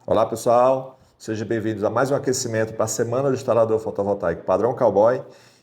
Olá pessoal, sejam bem-vindos a mais um aquecimento para a Semana do Instalador Fotovoltaico Padrão Cowboy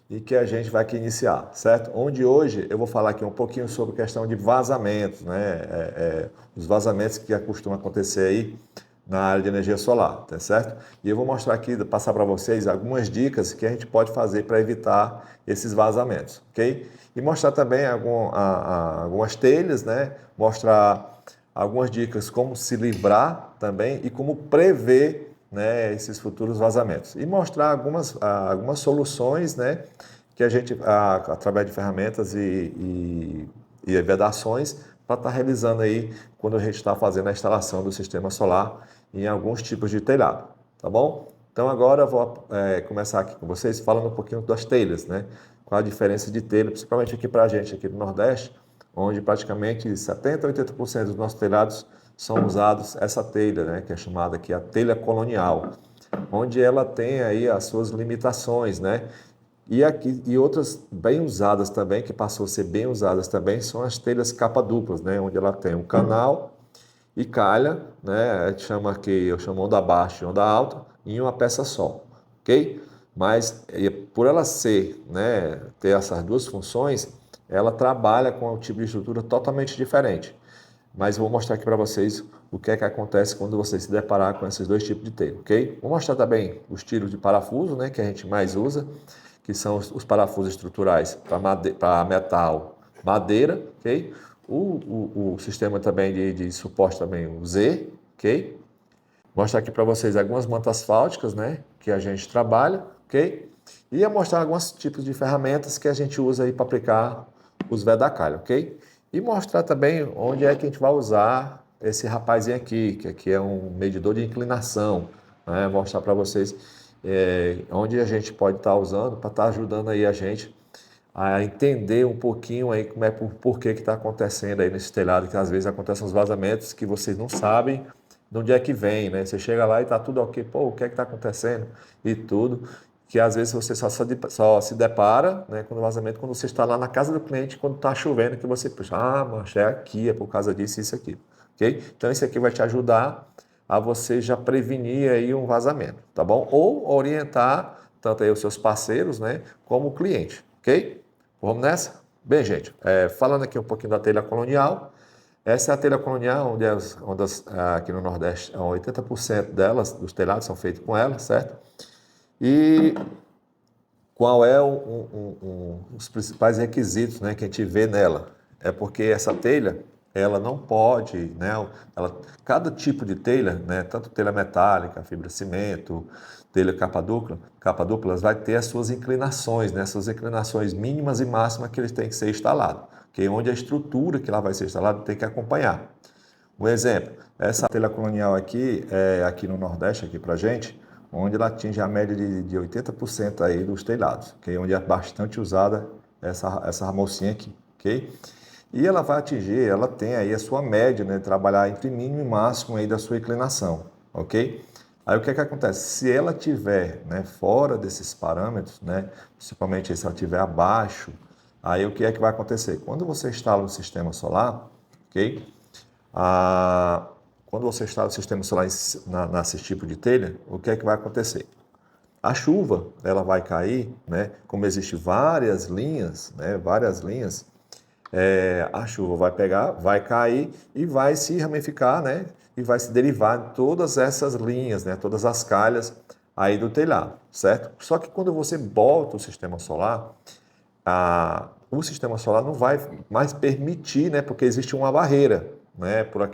e que a gente vai aqui iniciar, certo? Onde hoje eu vou falar aqui um pouquinho sobre questão de vazamentos, né? Os vazamentos que costumam acontecer aí na área de energia solar, tá certo? E eu vou mostrar aqui, passar para vocês algumas dicas que a gente pode fazer para evitar esses vazamentos, ok? E mostrar também algumas telhas, né? Mostrar algumas dicas como se livrar também e como prever, né, esses futuros vazamentos. E mostrar algumas soluções, né, que a gente, através de ferramentas e vedações, para estar realizando aí quando a gente está fazendo a instalação do sistema solar em alguns tipos de telhado, tá bom? Então agora eu vou começar aqui com vocês falando um pouquinho das telhas, né? Qual a diferença de telha, principalmente aqui para a gente aqui do Nordeste, onde praticamente 70% a 80% dos nossos telhados são usados essa telha, né, que é chamada aqui a telha colonial, onde ela tem aí as suas limitações, né? E outras bem usadas também, que passou a ser bem usadas também, são as telhas capa duplas, né, onde ela tem um canal e calha, né, a gente chama aqui, eu chamo onda baixa e onda alta, em uma peça só, ok? Mas por ela ser, né, ter essas duas funções, ela trabalha com um tipo de estrutura totalmente diferente. Mas vou mostrar aqui para vocês o que é que acontece quando você se deparar com esses dois tipos de telha, ok? Vou mostrar também os tiros de parafuso, né, que a gente mais usa, que são os parafusos estruturais para metal, madeira, ok? O sistema também de suporte também, o Z, ok? Mostrar aqui para vocês algumas mantas asfálticas, né, que a gente trabalha, ok? E mostrar alguns tipos de ferramentas que a gente usa aí para aplicar os vedacalhos, ok? E mostrar também onde é que a gente vai usar esse rapazinho aqui, que aqui é um medidor de inclinação, né? Mostrar para vocês onde a gente pode estar usando para estar ajudando aí a gente a entender um pouquinho aí como é por que está acontecendo aí nesse telhado, que às vezes acontecem uns vazamentos que vocês não sabem de onde é que vem, né? Você chega lá e está tudo ok, pô, o que é que está acontecendo? E tudo, que às vezes você só se depara, né, com o vazamento quando você está lá na casa do cliente, quando está chovendo, que você puxa, mancha, é aqui, é por causa disso e isso aqui, ok? Então isso aqui vai te ajudar a você já prevenir aí um vazamento, tá bom? Ou orientar tanto aí os seus parceiros, né, como o cliente, ok? Vamos nessa? Bem, gente, falando aqui um pouquinho da telha colonial, essa é a telha colonial, aqui no Nordeste, 80% delas, dos telhados, são feitos com ela, certo? E qual é os principais requisitos, né, que a gente vê nela? É porque essa telha, ela não pode, né, cada tipo de telha, né, tanto telha metálica, fibra cimento, telha capa dupla, vai ter as suas inclinações, né, suas inclinações mínimas e máximas que eles têm que ser instalados, que é onde a estrutura que lá vai ser instalada tem que acompanhar. Um exemplo, essa telha colonial aqui, aqui no Nordeste, aqui pra gente, onde ela atinge a média de 80% aí dos telhados, okay? Onde é bastante usada essa mocinha aqui, ok? E ela vai atingir, ela tem aí a sua média, né? Trabalhar entre mínimo e máximo aí da sua inclinação, ok? Aí o que é que acontece? Se ela tiver, né, fora desses parâmetros, né, principalmente se ela tiver abaixo, aí o que é que vai acontecer? Quando você instala um sistema solar, ok? Ah, quando você instala o sistema solar nesse tipo de telha, o que é que vai acontecer? A chuva, ela vai cair, né? Como existe várias linhas, né? Várias linhas, a chuva vai pegar, vai cair e vai se ramificar, né? E vai se derivar de todas essas linhas, né? Todas as calhas aí do telhado, certo? Só que quando você bota o sistema solar, o sistema solar não vai mais permitir, né? Porque existe uma barreira, né? Por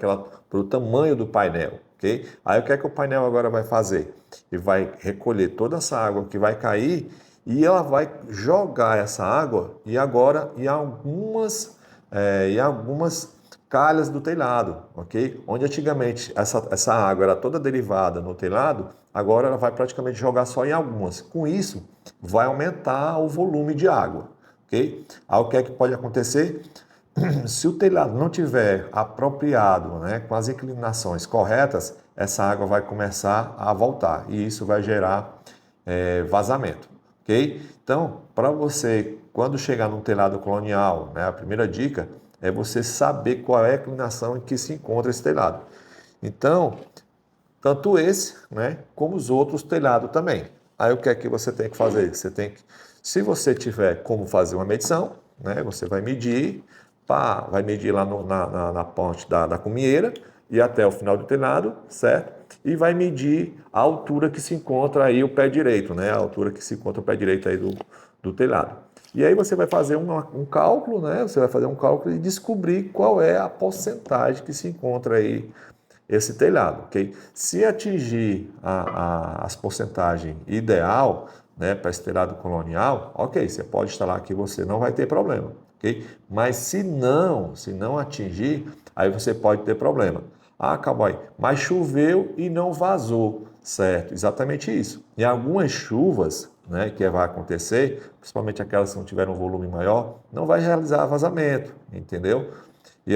o tamanho do painel, ok? Aí o que é que o painel agora vai fazer? Ele vai recolher toda essa água que vai cair e ela vai jogar essa água e agora em algumas calhas do telhado, ok? Onde antigamente essa água era toda derivada no telhado, agora ela vai praticamente jogar só em algumas. Com isso, vai aumentar o volume de água, ok? Aí o que é que pode acontecer? Se o telhado não tiver apropriado, né, com as inclinações corretas, essa água vai começar a voltar e isso vai gerar vazamento, ok? Então, para você, quando chegar num telhado colonial, né, a primeira dica é você saber qual é a inclinação em que se encontra esse telhado. Então, Tanto esse, né, como os outros telhados também. Aí o que é que você tem que fazer? Você tem que, se você tiver como fazer uma medição, né, você vai medir, pá, vai medir lá na ponte da cumieira e até o final do telhado, certo? E vai medir a altura que se encontra aí o pé direito, né, a altura que se encontra o pé direito aí do telhado. E aí você vai fazer um cálculo, né? Você vai fazer um cálculo e descobrir qual é a porcentagem que se encontra aí esse telhado, ok? Se atingir as porcentagens ideal, né, para esse telhado colonial, ok, você pode instalar que você não vai ter problema, ok? Mas se não atingir, aí você pode ter problema. Ah, cowboy, mas choveu e não vazou, certo? Exatamente isso. Em algumas chuvas, né, que vai acontecer, principalmente aquelas que não tiveram um volume maior, não vai realizar vazamento, entendeu? E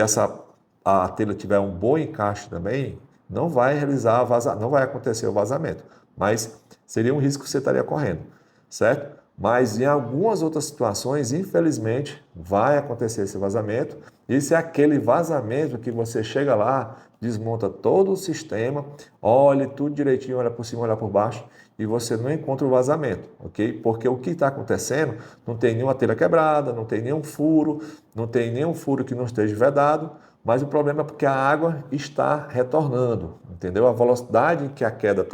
a telha tiver um bom encaixe também, não vai realizar não vai acontecer o vazamento, mas seria um risco que você estaria correndo, certo? Mas em algumas outras situações, infelizmente, vai acontecer esse vazamento. Isso é aquele vazamento que você chega lá, desmonta todo o sistema, olha tudo direitinho, olha por cima, olha por baixo, e você não encontra o vazamento, ok? Porque o que está acontecendo, não tem nenhuma telha quebrada, não tem nenhum furo, não tem nenhum furo que não esteja vedado, mas o problema é porque a água está retornando, entendeu? A velocidade que a queda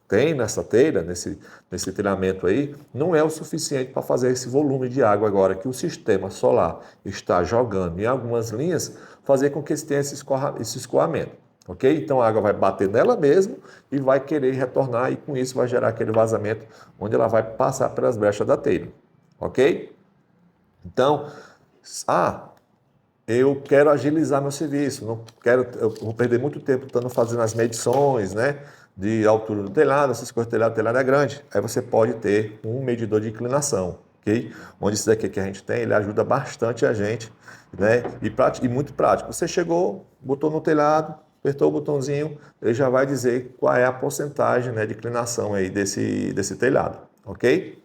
tem nessa telha, nesse telhamento aí, não é o suficiente para fazer esse volume de água agora que o sistema solar está jogando em algumas linhas, fazer com que tenha esse escoamento, ok? Então a água vai bater nela mesmo e vai querer retornar e com isso vai gerar aquele vazamento onde ela vai passar pelas brechas da telha, ok? Então, eu quero agilizar meu serviço, não quero, eu vou perder muito tempo estando fazendo as medições, né, de altura do telhado, essas coisas, o telhado é grande, aí você pode ter um medidor de inclinação, ok? Onde esse daqui que a gente tem, ele ajuda bastante a gente, né, e muito prático. Você chegou, botou no telhado, apertou o botãozinho, ele já vai dizer qual é a porcentagem, né, de inclinação aí desse telhado, ok?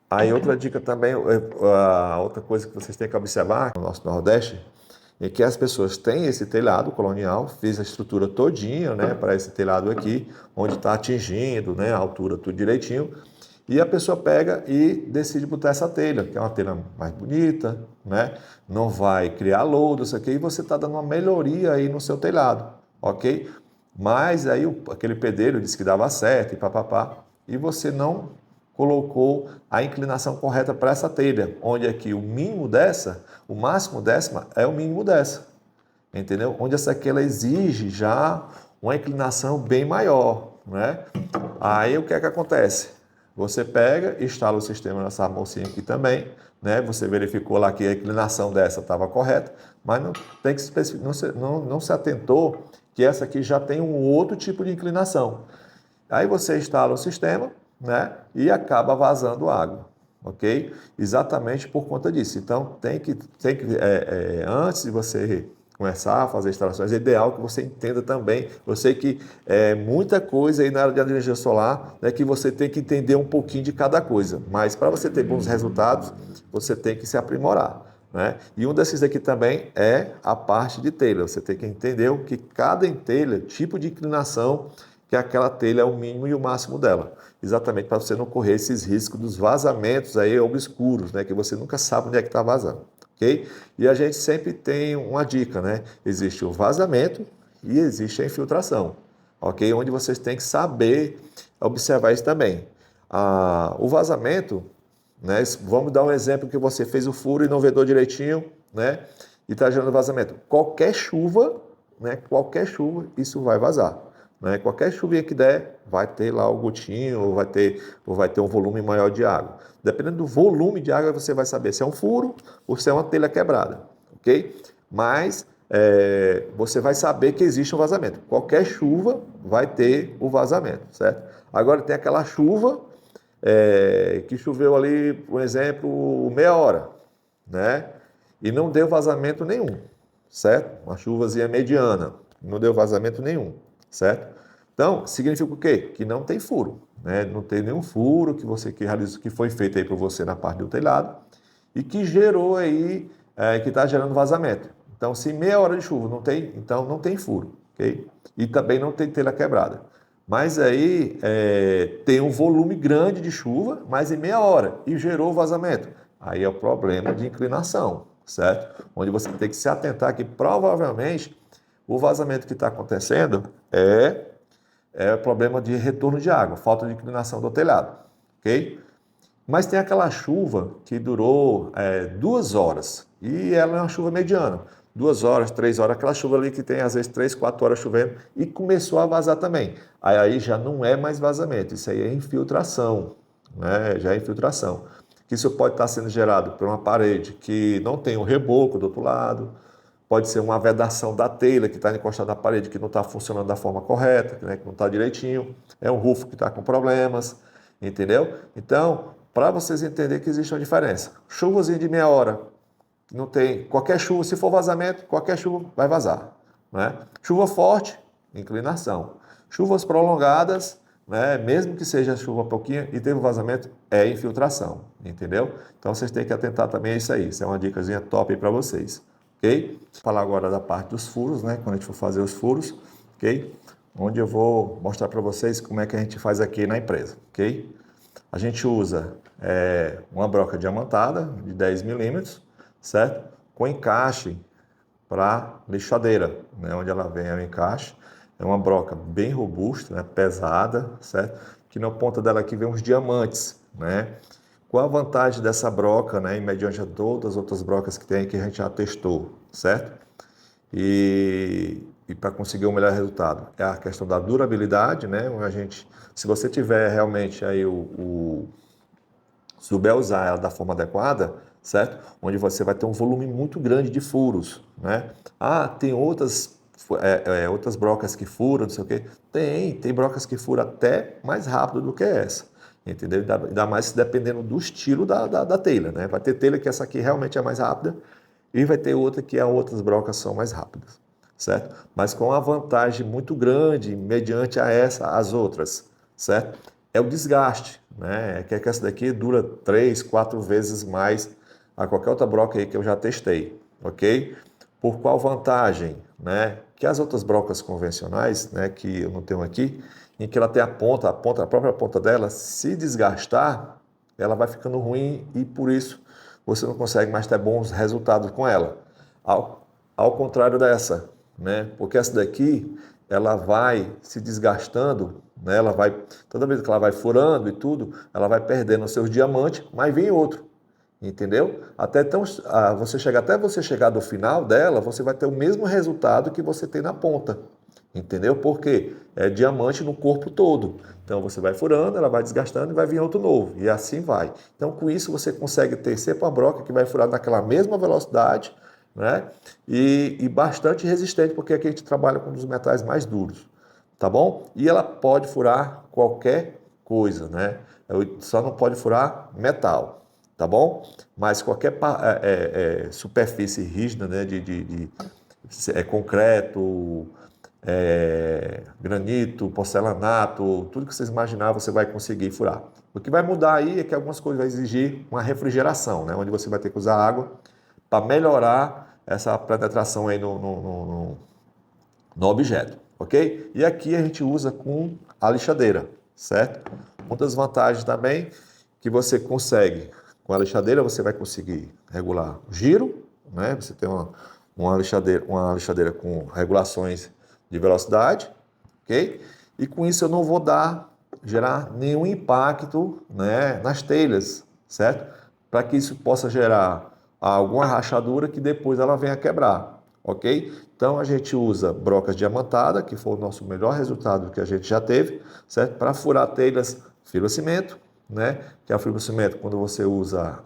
Aí outra dica também, a outra coisa que vocês têm que observar no nosso Nordeste é que as pessoas têm esse telhado colonial, fiz a estrutura todinha, né, para esse telhado aqui, onde está atingindo, né, a altura tudo direitinho, e a pessoa pega e decide botar essa telha, que é uma telha mais bonita, né, não vai criar lodo, isso aqui, e você está dando uma melhoria aí no seu telhado, ok? Mas aí aquele pedreiro disse que dava certo e papapá, e você não colocou a inclinação correta para essa telha, onde aqui o mínimo dessa, o máximo dessa é o mínimo dessa, entendeu? Onde essa aqui ela exige já uma inclinação bem maior, né? Aí o que é que acontece? Você pega, instala o sistema nessa mocinha aqui também, né? Você verificou lá que a inclinação dessa estava correta, mas não tem que não se atentou que essa aqui já tem um outro tipo de inclinação. Aí você instala o sistema, né, e acaba vazando água, ok? Exatamente por conta disso. Então, antes de você começar a fazer instalações, é ideal que você entenda também. Eu sei que é muita coisa aí na área de energia solar, né, que você tem que entender um pouquinho de cada coisa, mas para você ter bons resultados, você tem que se aprimorar. Né? E um desses aqui também é a parte de telha. Você tem que entender o que cada telha, tipo de inclinação, que aquela telha é o mínimo e o máximo dela. Exatamente para você não correr esses riscos dos vazamentos aí obscuros, né? Que você nunca sabe onde é que está vazando, ok? E a gente sempre tem uma dica, né? Existe o vazamento e existe a infiltração, ok? Onde vocês têm que saber observar isso também. O vazamento, né? Vamos dar um exemplo que você fez o furo e não vedou direitinho, né? E está gerando vazamento. Qualquer chuva, né? Qualquer chuva, isso vai vazar. Né? Qualquer chuvinha que der, vai ter lá o gotinho, ou vai ter um volume maior de água. Dependendo do volume de água, você vai saber se é um furo ou se é uma telha quebrada, ok? Mas você vai saber que existe um vazamento. Qualquer chuva vai ter o vazamento, certo? Agora tem aquela chuva que choveu ali, por exemplo, meia hora, né? E não deu vazamento nenhum, certo? Uma chuvazinha mediana, não deu vazamento nenhum, certo? Então, significa o quê? Que não tem furo, né? Não tem nenhum furo que realizou, que foi feito aí por você na parte do telhado e que gerou aí, que está gerando vazamento. Então, se meia hora de chuva não tem, então não tem furo, ok? E também não tem telha quebrada. Mas aí tem um volume grande de chuva, mas em meia hora, e gerou vazamento. Aí é o problema de inclinação, certo? Onde você tem que se atentar que provavelmente o vazamento que está acontecendo é problema de retorno de água, falta de inclinação do telhado, ok? Mas tem aquela chuva que durou 2 horas e ela é uma chuva mediana. 2 horas, 3 horas, aquela chuva ali que tem às vezes 3, 4 horas chovendo e começou a vazar também. Aí já não é mais vazamento, isso aí é infiltração, né? Já é infiltração. Isso pode estar sendo gerado por uma parede que não tem um reboco do outro lado, pode ser uma vedação da telha que está encostada na parede que não está funcionando da forma correta, né? Que não está direitinho, é um roof que está com problemas, entendeu? Então, para vocês entenderem que existe uma diferença. Chuvazinha de meia hora, não tem qualquer chuva, se for vazamento, qualquer chuva vai vazar, né? Chuva forte, inclinação. Chuvas prolongadas, né? Mesmo que seja chuva pouquinho e teve vazamento, é infiltração, entendeu? Então vocês têm que atentar também a isso aí. Isso é uma dicasinha top para vocês, ok? Vou falar agora da parte dos furos, né? Quando a gente for fazer os furos, ok? Onde eu vou mostrar para vocês como é que a gente faz aqui na empresa, ok? A gente usa uma broca diamantada de 10 milímetros, certo? Com encaixe para lixadeira, né? Onde ela vem é o encaixe. É uma broca bem robusta, né? Pesada, certo? Que na ponta dela aqui vem uns diamantes, né? Qual a vantagem dessa broca, né? Em mediante a todas as outras brocas que tem que a gente já testou, certo? E para conseguir o melhor resultado é a questão da durabilidade, né? Se você tiver realmente aí souber usar ela da forma adequada, certo? Onde você vai ter um volume muito grande de furos, né? Ah, tem outras brocas que furam, não sei o quê. Tem brocas que furam até mais rápido do que essa, entendeu? Ainda mais dependendo do estilo da telha, né? Vai ter telha que essa aqui realmente é mais rápida e vai ter outra que as outras brocas são mais rápidas, certo? Mas com uma vantagem muito grande mediante as outras, certo? É o desgaste, né? É que essa daqui dura 3, 4 vezes mais a qualquer outra broca aí que eu já testei, ok? Por qual vantagem, né? Que as outras brocas convencionais, né, que eu não tenho aqui, em que ela tem a própria ponta dela, se desgastar, ela vai ficando ruim e por isso você não consegue mais ter bons resultados com ela. Ao contrário dessa, né? Porque essa daqui, ela vai se desgastando, né? Toda vez que ela vai furando e tudo, ela vai perdendo os seus diamantes, mas vem outro, entendeu? Até você chegar do final dela, você vai ter o mesmo resultado que você tem na ponta, entendeu? Porque é diamante no corpo todo. Então você vai furando, ela vai desgastando e vai vir outro novo, e assim vai. Então com isso você consegue ter sempre uma broca que vai furar naquela mesma velocidade, né? E bastante resistente, porque aqui a gente trabalha com um dos metais mais duros, tá bom? E ela pode furar qualquer coisa, né? Só não pode furar metal, tá bom? Mas qualquer superfície rígida, né? Concreto, granito, porcelanato, tudo que vocês imaginar você vai conseguir furar. O que vai mudar aí é que algumas coisas vai exigir uma refrigeração, né? Onde você vai ter que usar água para melhorar essa penetração aí no objeto, ok? E aqui a gente usa com a lixadeira, certo? Uma das vantagens também que você consegue, com a lixadeira você vai conseguir regular o giro, né? Você tem uma lixadeira com regulações de velocidade, ok? E com isso eu não vou gerar nenhum impacto, né, nas telhas, certo? Para que isso possa gerar alguma rachadura que depois ela venha quebrar, ok? Então a gente usa brocas diamantadas, que foi o nosso melhor resultado que a gente já teve, certo? Para furar telhas fibrocimento, né? Que é o fibrocimento quando você usa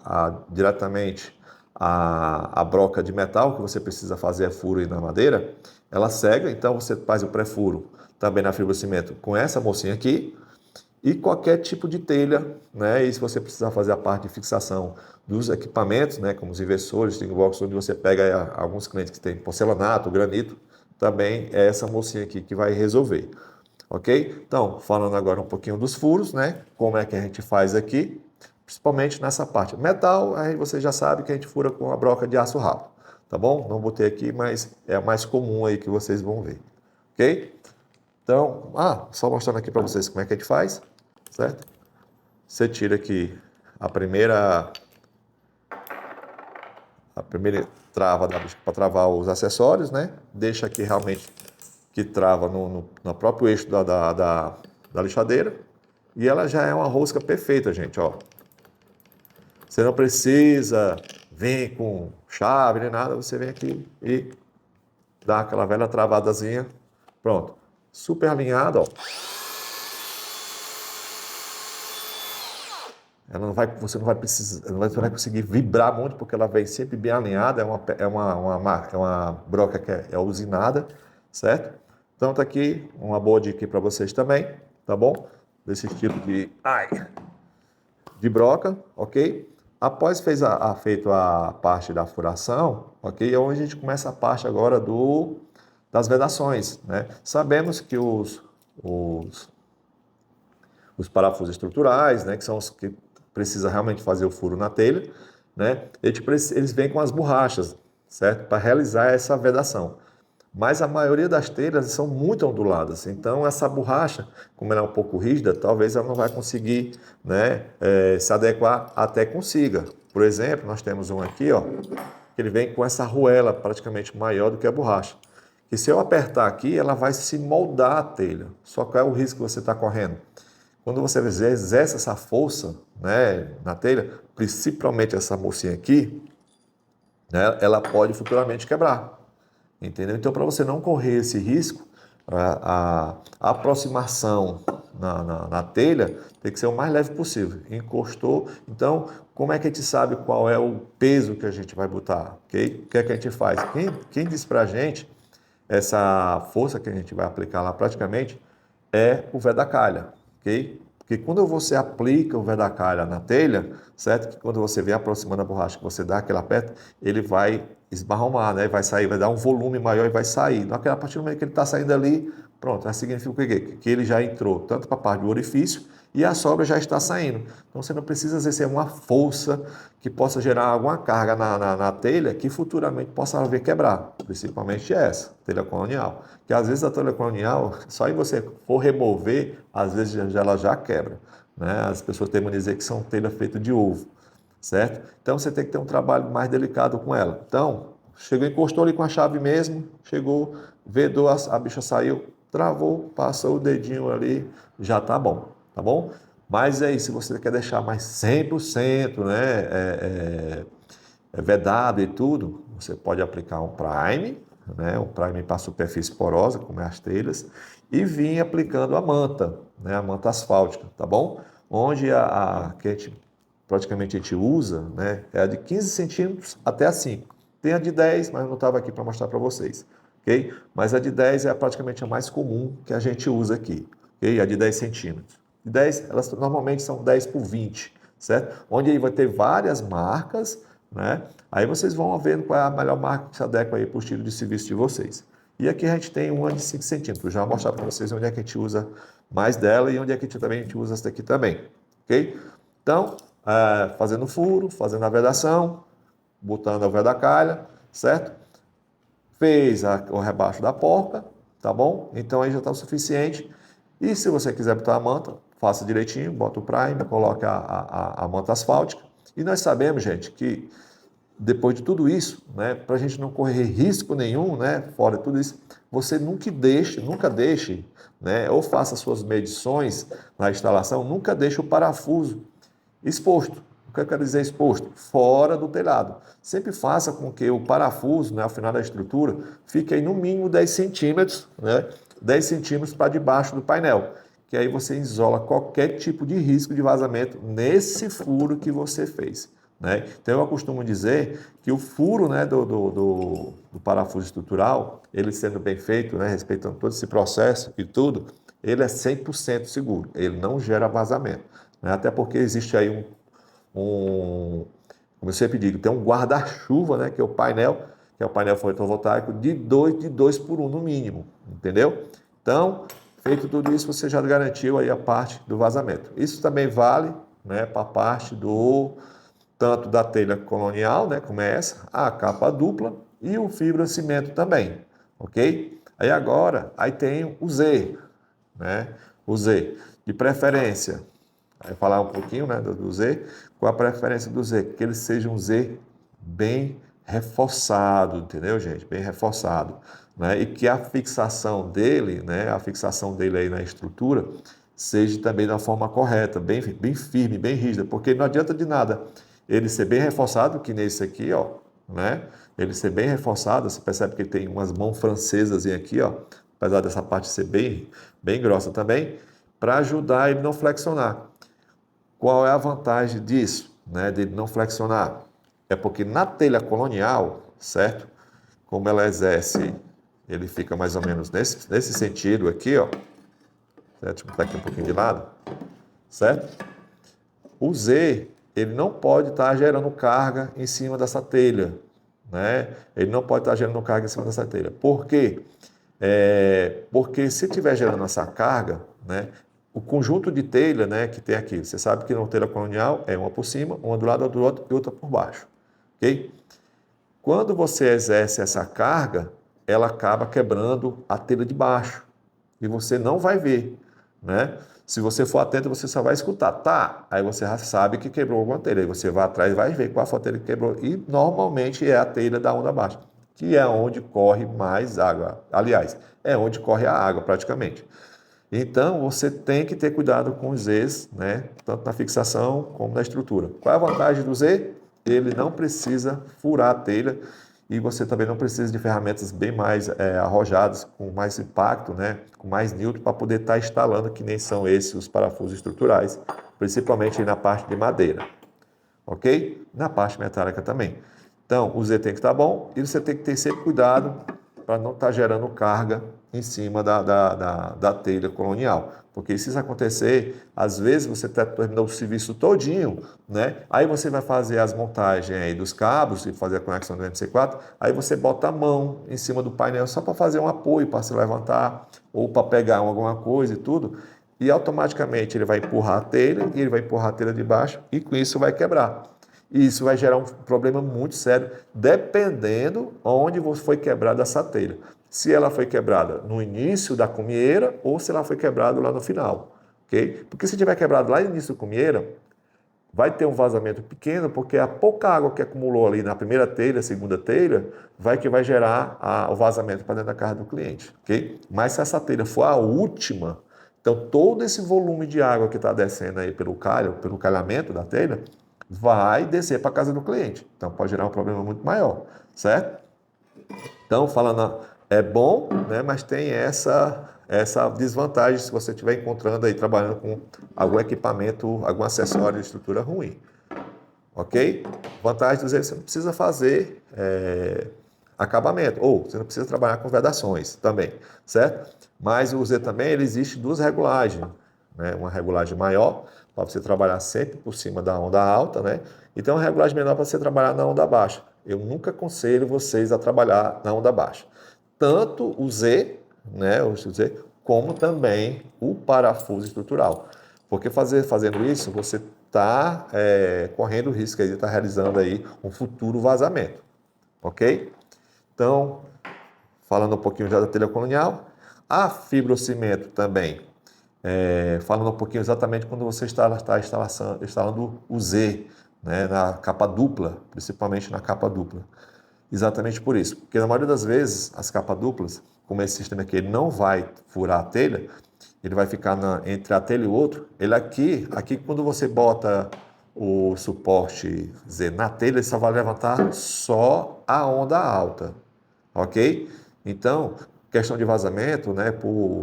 diretamente a broca de metal, que você precisa fazer a furo aí na madeira, ela cega, então você faz o pré-furo também na fibrocimento com essa mocinha aqui, e qualquer tipo de telha, né? E se você precisar fazer a parte de fixação dos equipamentos, né? Como os inversores, tem box onde você pega alguns clientes que tem porcelanato, granito, também é essa mocinha aqui que vai resolver, ok? Então, falando agora um pouquinho dos furos, né? Como é que a gente faz aqui, principalmente nessa parte. Metal, aí você já sabe que a gente fura com a broca de aço rápido, tá bom? Não botei aqui, mas é a mais comum aí que vocês vão ver. ok? Então, só mostrando aqui para vocês como é que a gente faz, certo? Você tira aqui a primeira trava para travar os acessórios, né? Deixa aqui realmente que trava no próprio eixo da lixadeira. E ela já é uma rosca perfeita, gente, ó. Você não precisa vir com chave nem nada, você vem aqui e dá aquela velha travadazinha. Pronto. Super alinhada, ó. Você não vai precisar, não vai conseguir vibrar muito, porque ela vem sempre bem alinhada, é uma broca que é usinada, certo? Então tá aqui uma boa dica para vocês também, tá bom? Desse tipo de broca, ok? Após feito a parte da furação, ok? É onde a gente começa a parte agora das vedações, né? Sabemos que os parafusos estruturais, né, que são os que precisa realmente fazer o furo na telha, né, eles vêm com as borrachas, certo? Para realizar essa vedação. Mas a maioria das telhas são muito onduladas, então essa borracha, como ela é um pouco rígida, talvez ela não vai conseguir, né, se adequar, até consiga. Por exemplo, nós temos um aqui, ó, que ele vem com essa arruela praticamente maior do que a borracha. E se eu apertar aqui, ela vai se moldar a telha. Só qual é o risco que você está correndo? Quando você exerce essa força, né, na telha, principalmente essa mocinha aqui, né, ela pode futuramente quebrar. Entendeu? Então, para você não correr esse risco, a aproximação na telha tem que ser o mais leve possível. Encostou. Então, como é que a gente sabe qual é o peso que a gente vai botar? Okay? O que é que a gente faz? Quem diz para a gente essa força que a gente vai aplicar lá praticamente é o vé da calha, ok? Porque quando você aplica o vé da calha na telha, certo? Que quando você vem aproximando a borracha, que você dá aquela aperta, ele vai esbarromar, né? Vai sair, vai dar um volume maior e vai sair. A partir do momento que ele está saindo ali, pronto, vai significa o quê? Que ele já entrou tanto para a parte do orifício e a sobra já está saindo. Então você não precisa exercer uma força que possa gerar alguma carga na telha que futuramente possa haver quebrar, principalmente essa, telha colonial. Que às vezes a telha colonial, só em você for remover, às vezes ela já quebra. Né? As pessoas temem dizer que são telha feita de ovo, certo? Então você tem que ter um trabalho mais delicado com ela. Então, chegou, encostou ali com a chave mesmo, chegou, vedou, a bicha saiu, travou, passou o dedinho ali, já tá bom, tá bom? Mas aí, se você quer deixar mais 100%, né, vedado e tudo, você pode aplicar um prime, né, um prime para superfície porosa, como é as telhas, e vir aplicando a manta, né, a manta asfáltica, tá bom? Onde que praticamente a gente usa, né, é a de 15 centímetros até a 5. Tem a de 10, mas eu não estava aqui para mostrar para vocês, ok? Mas a de 10 é praticamente a mais comum que a gente usa aqui, ok? A de 10 centímetros. De 10, elas normalmente são 10 por 20, certo? Onde aí vai ter várias marcas, né? Aí vocês vão vendo qual é a melhor marca que se adequa aí para o estilo de serviço de vocês. E aqui a gente tem uma de 5 centímetros. Já vou mostrar para vocês onde é que a gente usa mais dela e onde é que a gente usa essa daqui também, ok? Então, fazendo furo, fazendo a vedação, botando a véu da calha, certo? Fez o rebaixo da porca, tá bom? Então aí já está o suficiente. E se você quiser botar a manta, faça direitinho, bota o prime, coloque a manta asfáltica. E nós sabemos, gente, que depois de tudo isso, né, para a gente não correr risco nenhum, né, fora de tudo isso, você nunca deixe, né, ou faça suas medições na instalação, nunca deixe o parafuso exposto. O que eu quero dizer exposto? Fora do telhado. Sempre faça com que o parafuso, né, ao final da estrutura, fique aí no mínimo 10 centímetros, né, 10 centímetros para debaixo do painel, que aí você isola qualquer tipo de risco de vazamento nesse furo que você fez. Né? Então eu costumo dizer que o furo, né, do parafuso estrutural, ele sendo bem feito, né, respeitando todo esse processo e tudo, ele é 100% seguro, ele não gera vazamento. Né? Até porque existe aí como eu sempre digo, tem um guarda-chuva, né, que é o painel fotovoltaico de 2 por 1 no mínimo, entendeu? Então, feito tudo isso, você já garantiu aí a parte do vazamento. Isso também vale, né, para a parte tanto da telha colonial, né, como é essa, a capa dupla e o fibrocimento também, ok? Aí tem o Z, né? O Z, de preferência. Aí falar um pouquinho, né, do Z. Qual a preferência do Z? Que ele seja um Z bem reforçado, entendeu, gente? Bem reforçado, né? E que a fixação dele, né, a fixação dele aí na estrutura, seja também da forma correta, bem firme, bem rígida, porque não adianta de nada ele ser bem reforçado, que nesse aqui, ó, né? Ele ser bem reforçado, você percebe que ele tem umas mãos francesas aqui, ó, apesar dessa parte ser bem grossa também, para ajudar ele não flexionar. Qual é a vantagem disso, né, dele não flexionar? É porque na telha colonial, certo? Como ela exerce, ele fica mais ou menos nesse sentido aqui, ó. Certo? Deixa eu botar aqui um pouquinho de lado, certo? O Z, ele não pode estar gerando carga em cima dessa telha, né? Ele não pode estar gerando carga em cima dessa telha. Por quê? Porque se estiver gerando essa carga, né, o conjunto de telha, né, que tem aqui, você sabe que na telha colonial é uma por cima, uma do lado do outro e outra por baixo, ok? Quando você exerce essa carga, ela acaba quebrando a telha de baixo e você não vai ver, né? Se você for atento, você só vai escutar, tá? Aí você já sabe que quebrou alguma telha, aí você vai atrás e vai ver qual foi a telha que quebrou e normalmente é a telha da onda baixa, que é onde corre mais água. Aliás, é onde corre a água praticamente. Então, você tem que ter cuidado com os Zs, né? Tanto na fixação como na estrutura. Qual é a vantagem do Z? Ele não precisa furar a telha e você também não precisa de ferramentas bem mais arrojadas, com mais impacto, né? Com mais newton para poder estar instalando, que nem são esses os parafusos estruturais, principalmente na parte de madeira, ok? Na parte metálica também. Então, o Z tem que estar bom e você tem que ter sempre cuidado para não estar gerando carga em cima da telha colonial. Porque se isso acontecer, às vezes você está terminando o serviço todinho, né? Aí você vai fazer as montagens aí dos cabos e fazer a conexão do MC4, aí você bota a mão em cima do painel só para fazer um apoio, para se levantar ou para pegar alguma coisa e tudo, e automaticamente ele vai empurrar a telha e ele vai empurrar a telha de baixo e com isso vai quebrar. E isso vai gerar um problema muito sério, dependendo onde foi quebrada essa telha. Se ela foi quebrada no início da cumieira ou se ela foi quebrada lá no final, ok? Porque se tiver quebrado lá no início da cumieira, vai ter um vazamento pequeno, porque a pouca água que acumulou ali na primeira telha, segunda telha, vai gerar o vazamento para dentro da casa do cliente, ok? Mas se essa telha for a última, então todo esse volume de água que está descendo aí pelo calhamento da telha, vai descer para a casa do cliente. Então pode gerar um problema muito maior, certo? Então, falando, é bom, né, mas tem essa desvantagem se você estiver encontrando aí, trabalhando com algum equipamento, algum acessório de estrutura ruim. Ok? Vantagem dos você não precisa fazer acabamento, ou você não precisa trabalhar com vedações também, certo? Mas o Z também, ele existe duas regulagens, né? Uma regulagem maior, para você trabalhar sempre por cima da onda alta, né? E tem uma regulagem menor para você trabalhar na onda baixa. Eu nunca aconselho vocês a trabalhar na onda baixa. Tanto o Z, né, o Z, como também o parafuso estrutural. Porque fazendo isso, você está correndo o risco de estar realizando aí um futuro vazamento. Ok? Então, falando um pouquinho já da telha colonial, a fibrocimento também. Falando um pouquinho exatamente quando você está instalando o Z, né, na capa dupla, principalmente na capa dupla. Exatamente por isso, porque na maioria das vezes as capas duplas, como esse sistema aqui ele não vai furar a telha, ele vai ficar entre a telha e o outro, ele aqui quando você bota o suporte Z na telha, ele só vai levantar só a onda alta, ok? Então, questão de vazamento, né,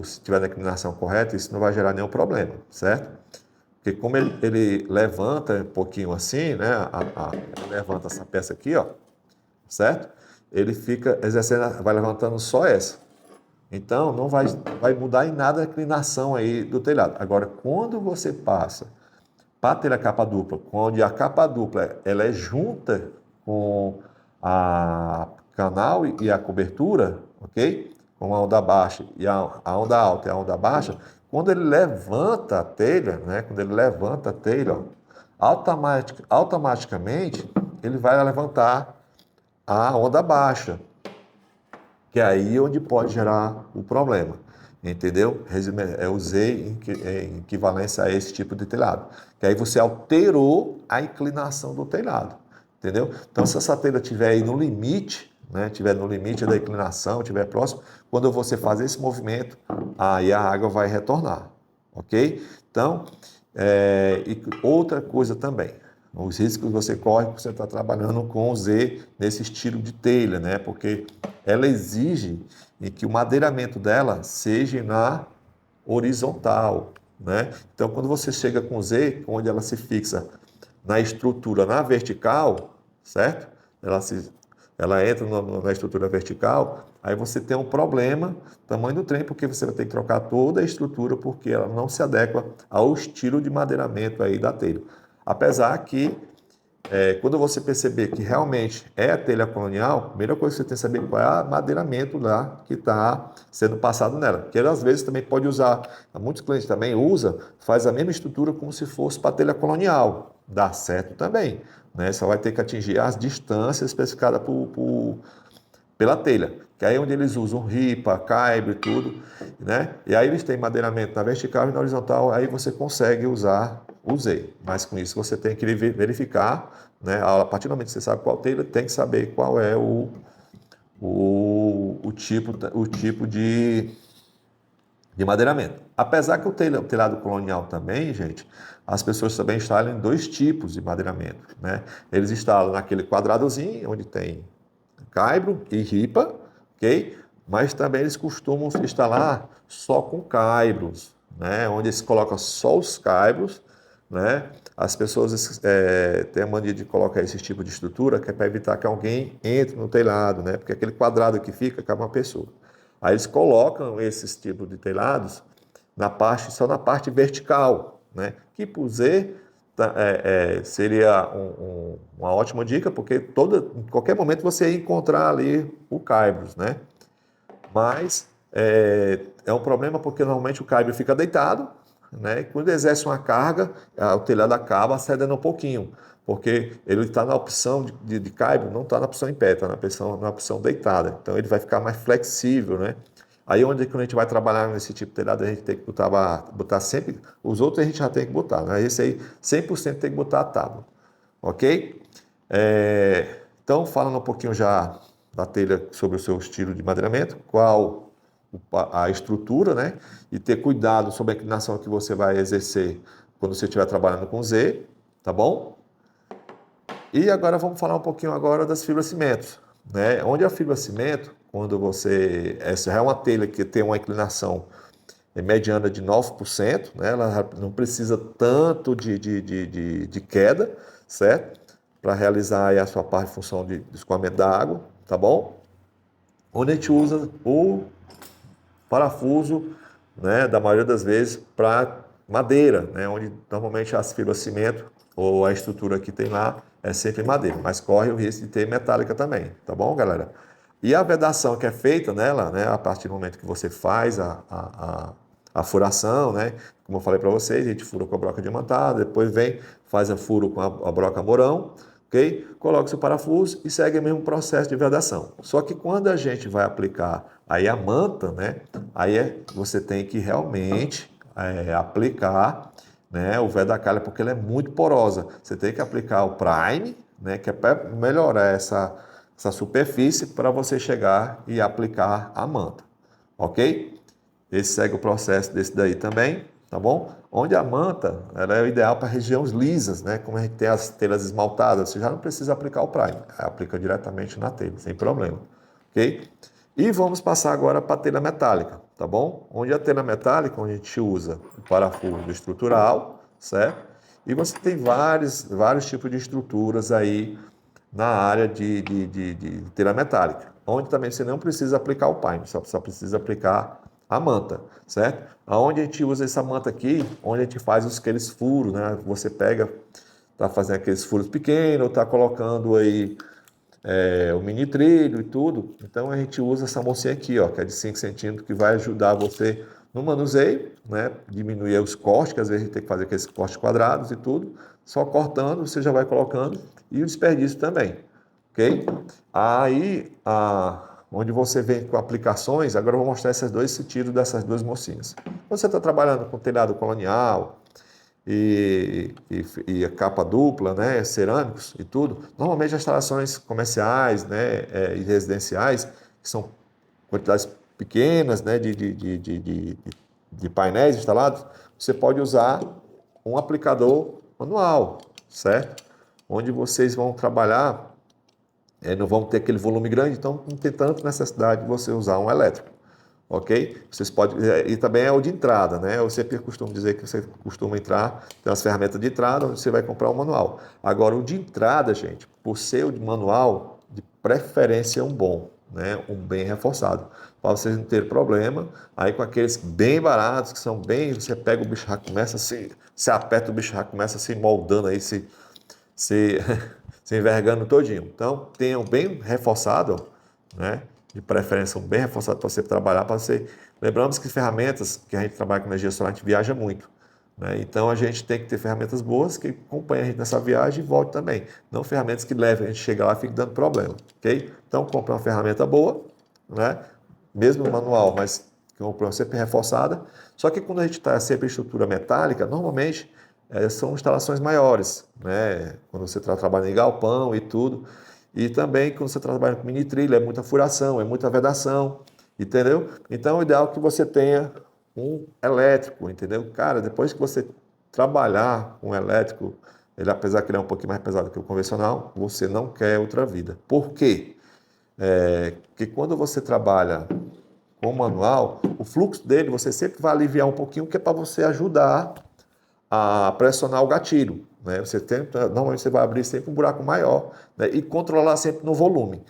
se tiver na inclinação correta, isso não vai gerar nenhum problema, certo? Porque como ele levanta um pouquinho assim, né, ele levanta essa peça aqui, ó, certo? Ele fica exercendo, vai levantando só essa. Então, não vai mudar em nada a inclinação aí do telhado. Agora, quando você passa para ter a capa dupla, onde a capa dupla ela é junta com a canal e a cobertura, ok? Com a onda baixa e a onda alta e a onda baixa, quando ele levanta a telha, né? Quando ele levanta a telha, ó, automaticamente ele vai levantar a onda baixa, ok? que é aí onde pode gerar o problema, entendeu? Eu usei em equivalência a esse tipo de telhado, que aí você alterou a inclinação do telhado, entendeu? Então, se essa telha estiver aí no limite, né, estiver no limite da inclinação, estiver próximo, quando você fazer esse movimento, aí a água vai retornar, ok? Então, e outra coisa também, os riscos que você corre porque você está trabalhando com Z nesse estilo de telha, né? Porque ela exige que o madeiramento dela seja na horizontal, né? Então, quando você chega com Z, onde ela se fixa na estrutura na vertical, certo? Ela entra na estrutura vertical, aí você tem um problema, tamanho do trem, porque você vai ter que trocar toda a estrutura, porque ela não se adequa ao estilo de madeiramento aí da telha. Apesar que quando você perceber que realmente é a telha colonial, a primeira coisa que você tem que saber qual é o madeiramento lá que está sendo passado nela. Porque às vezes também pode usar, muitos clientes também usam, faz a mesma estrutura como se fosse para a telha colonial. Dá certo também, né? Só vai ter que atingir as distâncias especificadas pela telha, que aí é onde eles usam ripa, caibro e tudo, né? E aí eles têm madeiramento na vertical e na horizontal, aí você consegue usar o Z. Mas com isso você tem que verificar, né? A partir do momento que você sabe qual telha, tem que saber qual é o tipo de madeiramento. Apesar que o telhado colonial também, gente, as pessoas também instalam em dois tipos de madeiramento, né? Eles instalam naquele quadradozinho, onde tem caibro e ripa, ok? Mas também eles costumam instalar só com caibros, né? Onde eles colocam só os caibros, né? As pessoas têm a mania de colocar esse tipo de estrutura que é para evitar que alguém entre no telhado, né? Porque aquele quadrado que fica cabe uma pessoa. Aí eles colocam esses tipos de telhados só na parte vertical, né? Que por Z seria uma ótima dica, porque em qualquer momento você ia encontrar ali o caibros, né? Mas é um problema porque normalmente o caibro fica deitado, né? E quando exerce uma carga, o telhado acaba cedendo um pouquinho, porque ele está na opção de caibro, não está na opção em pé, está na opção deitada. Então ele vai ficar mais flexível, né? Aí onde quando a gente vai trabalhar nesse tipo de telhado, a gente tem que botar sempre, os outros a gente já tem que botar, né? Esse aí 100% tem que botar a tábua, ok? Então, falando um pouquinho já da telha sobre o seu estilo de madeiramento, qual a estrutura, né? E ter cuidado sobre a inclinação que você vai exercer quando você estiver trabalhando com Z, tá bom? E agora vamos falar um pouquinho agora das fibrocimentos, né? Onde a fibrocimento, quando essa é uma telha que tem uma inclinação mediana de 9%, né? Ela não precisa tanto de queda, certo? Para realizar aí a sua parte de função de escoamento da água, tá bom? Onde a gente usa o parafuso, né, da maioria das vezes, para madeira, né, onde normalmente as fibrocimento ou a estrutura que tem lá é sempre madeira, mas corre o risco de ter metálica também, tá bom, galera? E a vedação que é feita nela, né, a partir do momento que você faz a furação, né, como eu falei para vocês, a gente fura com a broca diamantada, depois faz a furo com a broca morão, ok? Coloca o seu parafuso e segue o mesmo processo de vedação. Só que quando a gente vai aplicar aí a manta, né? Você tem que realmente aplicar, né, o véio da calha, porque ela é muito porosa. Você tem que aplicar o prime, né, que é para melhorar essa superfície para você chegar e aplicar a manta, ok? Esse segue o processo desse daí também, tá bom? Onde a manta, ela é o ideal para regiões lisas, né? Como a gente tem as telhas esmaltadas, você já não precisa aplicar o prime, aplica diretamente na telha, sem problema, ok? E vamos passar agora para a telha metálica, tá bom? Onde a telha metálica, onde a gente usa o parafuso estrutural, certo? E você tem vários tipos de estruturas aí na área de telha metálica, onde também você não precisa aplicar o prime, só precisa aplicar a manta, certo? Aonde a gente usa essa manta aqui, onde a gente faz aqueles furos, né? Você pega, tá fazendo aqueles furos pequenos, tá colocando aí o mini trilho e tudo. Então a gente usa essa mocinha aqui, ó, que é de 5 centímetros, que vai ajudar você no manuseio, né? Diminuir os cortes, que às vezes a gente tem que fazer aqueles cortes quadrados e tudo. Só cortando, você já vai colocando. E o desperdício também, ok? Aí onde você vem com aplicações. Agora eu vou mostrar esses dois sentidos dessas duas mocinhas. Quando você está trabalhando com telhado colonial e a capa dupla, né, cerâmicos e tudo, normalmente as instalações comerciais, né, e residenciais, que são quantidades pequenas, né, de painéis instalados, você pode usar um aplicador manual, certo? Onde vocês vão trabalhar, não vão ter aquele volume grande, então não tem tanta necessidade de você usar um elétrico, ok? Vocês podem, e também é o de entrada, né? Eu sempre costumo dizer que você costuma entrar, tem as ferramentas de entrada, onde você vai comprar um manual. Agora, o de entrada, gente, por ser o de manual, de preferência é um bom, né? Um bem reforçado, para vocês não terem problema. Aí com aqueles bem baratos, que são bem, você pega o bicho já começa a se aperta, o bicho já começa a se moldando aí, se, se envergando todinho. Então, tenham bem reforçado, né? De preferência, um bem reforçado para você trabalhar, para você... Lembramos que ferramentas que a gente trabalha com energia solar, a gente viaja muito, né? Então, a gente tem que ter ferramentas boas que acompanhem a gente nessa viagem e volte também. Não ferramentas que levem a gente chegar lá e fique dando problema, ok? Então, compre uma ferramenta boa, né? Mesmo manual, mas compre sempre reforçada. Só que quando a gente está sempre em estrutura metálica, normalmente são instalações maiores, né? Quando você está trabalhando em galpão e tudo. E também quando você trabalha com mini trilha, é muita furação, é muita vedação, entendeu? Então, o ideal é que você tenha um elétrico, entendeu? Cara, depois que você trabalhar com elétrico, ele, apesar que ele é um pouquinho mais pesado que o convencional, você não quer outra vida. Por quê? Porque quando você trabalha com manual, o fluxo dele você sempre vai aliviar um pouquinho, que é para você ajudar a pressionar o gatilho, né? Você tenta, normalmente você vai abrir sempre um buraco maior, né? E controlar sempre no volume.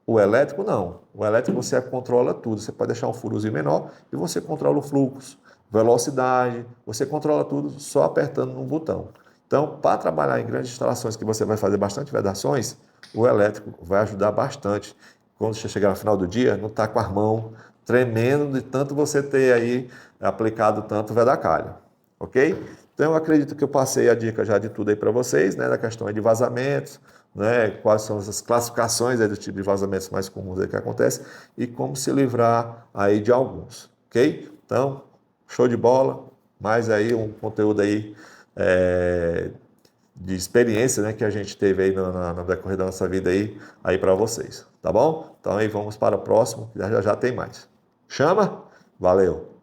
O elétrico não. O elétrico você controla tudo. Você pode deixar um furozinho menor e você controla o fluxo, velocidade, você controla tudo só apertando num botão. Então, para trabalhar em grandes instalações que você vai fazer bastante vedações, o elétrico vai ajudar bastante. Quando você chegar no final do dia, não está com a mão tremendo de tanto você ter aí aplicado tanto vedacalho. Ok? Então, eu acredito que eu passei a dica já de tudo aí para vocês, né? Da questão aí de vazamentos, né? Quais são as classificações aí do tipo de vazamentos mais comuns aí que acontecem e como se livrar aí de alguns. Ok? Então, show de bola. Mais aí um conteúdo aí de experiência, né? Que a gente teve aí no decorrer da nossa vida aí para vocês. Tá bom? Então, aí vamos para o próximo, que já tem mais. Chama? Valeu!